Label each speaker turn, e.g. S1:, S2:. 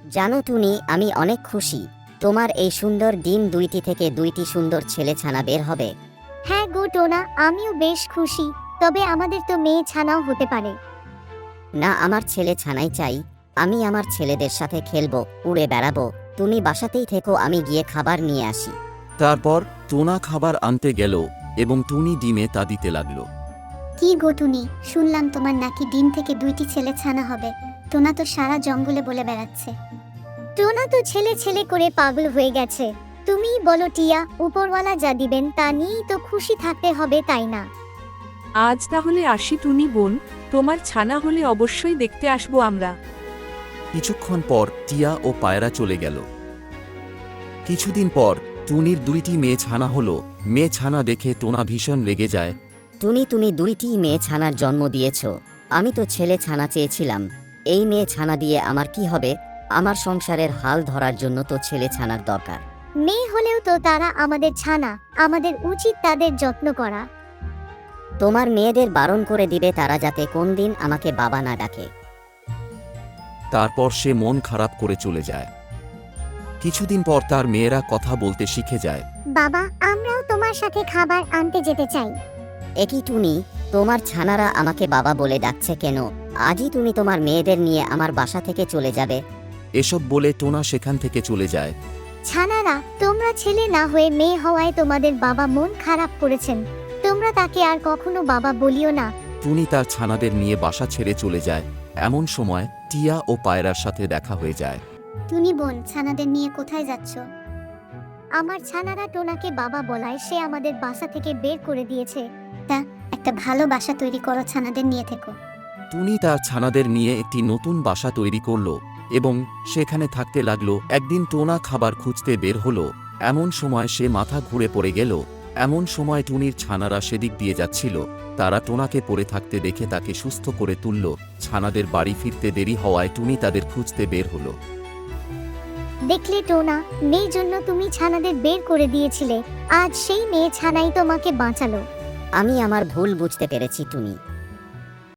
S1: জানো টুনি, আমি অনেক খুশি। তোমার এই সুন্দর ডিম দুইটি থেকে দুইটি সুন্দর ছেলে ছানা বের হবে।
S2: হ্যাঁ গো টোনা, আমিও বেশ খুশি। তবে আমাদের তো মেয়ে ছানাও হতে পারে।
S1: না, আমার ছেলে ছানাই চাই। আমি আমার ছেলেদের সাথে খেলবো, উড়ে বেড়াবো। তুমি বাসাতেই থেকো, আমি গিয়ে খাবার নিয়ে আসি।
S3: তারপর টোনা খাবার আনতে গেল এবং টুনি ডিমে তা দিতে লাগলো।
S2: কি গো টুনি, শুনলাম তোমার নাকি ডিম থেকে দুইটি ছেলে ছানা হবে। টোনা তো সারা জঙ্গলে বলে বেড়াচ্ছে। টোনা তো ছেলে ছেলে করে পাগল হয়ে গেছে। তুমিই বলো টিয়া, উপরওয়ালা যা দিবেন তা নিয়েই তো খুশি থাকতে হবে, তাই না?
S4: আজ তাহলে আসি টুনি বোন, তোমার ছানা হলে অবশ্যই দেখতে আসবো আমরা।
S3: কিছুক্ষণ পর টিয়া ও পায়রা চলে গেল। কিছুদিন পর টুনির দুইটি মেয়ে ছানা হলো। মেয়ে ছানা দেখে টোনা ভীষণ রেগে যায়।
S1: তুমি দুইটি মেয়ে ছানার জন্ম দিয়েছ। আমি তো ছেলে ছানা চেয়েছিলাম। এই মেয়ে ছানা দিয়ে আমার কি হবে? আমার সংসারের হাল ধরার জন্য তো ছেলে ছানার দরকার।
S2: মেয়ে হলেও তো তারা আমাদের ছানা, আমাদের উচিত তাদের যত্ন করা।
S1: তোমার মেয়েদের বারণ করে দিবে তারা যাতে কোনদিন আমাকে বাবা না ডাকে।
S3: তারপর সে মন খারাপ করে চলে যায়। কিছুদিন পর তার মেয়েরা কথা বলতে শিখে যায়।
S2: বাবা, আমরাও তোমার সাথে খাবার আনতে যেতে চাই।
S1: একই টুনি, তোমার ছানারা আমাকে বাবা বলে ডাকছে কেন? আজই তুমি তোমার মেয়েদের নিয়ে আমার বাসা থেকে চলে যাবে।
S3: এসব বলে টোনা সেখান থেকে চলে যায়।
S2: ছানারা, তোমরা ছেলে না হয়ে মেয়ে হওয়ায় তোমাদের বাবা মন খারাপ করেছেন। তোমরা তাকে আর কখনো বাবা বলিও না।
S3: টুনি তার ছানাদের নিয়ে বাসা ছেড়ে চলে যায়। এমন সময় টিয়া ও পায়রার সাথে দেখা হয়ে যায়।
S2: টুনি বোন, ছানাদের নিয়ে কোথায় যাচ্ছ? আমার ছানারা টোনাকে বাবা বলায় সে আমাদের বাসা থেকে বের করে দিয়েছে। তা একটা ভালো বাসা তৈরি করো, ছানাদের নিয়ে থেকো।
S3: টুনি তার ছানাদের নিয়ে একটি নতুন বাসা তৈরি করল এবং সেখানে থাকতে লাগলো। একদিন টোনা খাবার খুঁজতে বের হলো। এমন সময় সে মাথা ঘুরে পড়ে গেল। এমন সময় টুনির ছানারা সেদিক দিয়ে যাচ্ছিল। তারা টোনাকে পড়ে থাকতে দেখে তাকে সুস্থ করে তুলল। ছানাদের বাড়ি ফিরতে দেরি হওয়ায় টুনি তাদের খুঁজতে বের হলো।
S2: দেখলে টোনা, মেয়ের জন্য তুমি ছানাদের বের করে দিয়েছিলে, আজ সেই মেয়ে ছানাই তোমাকে বাঁচালো।
S1: আমি আমার ভুল বুঝতে পেরেছি টুনি।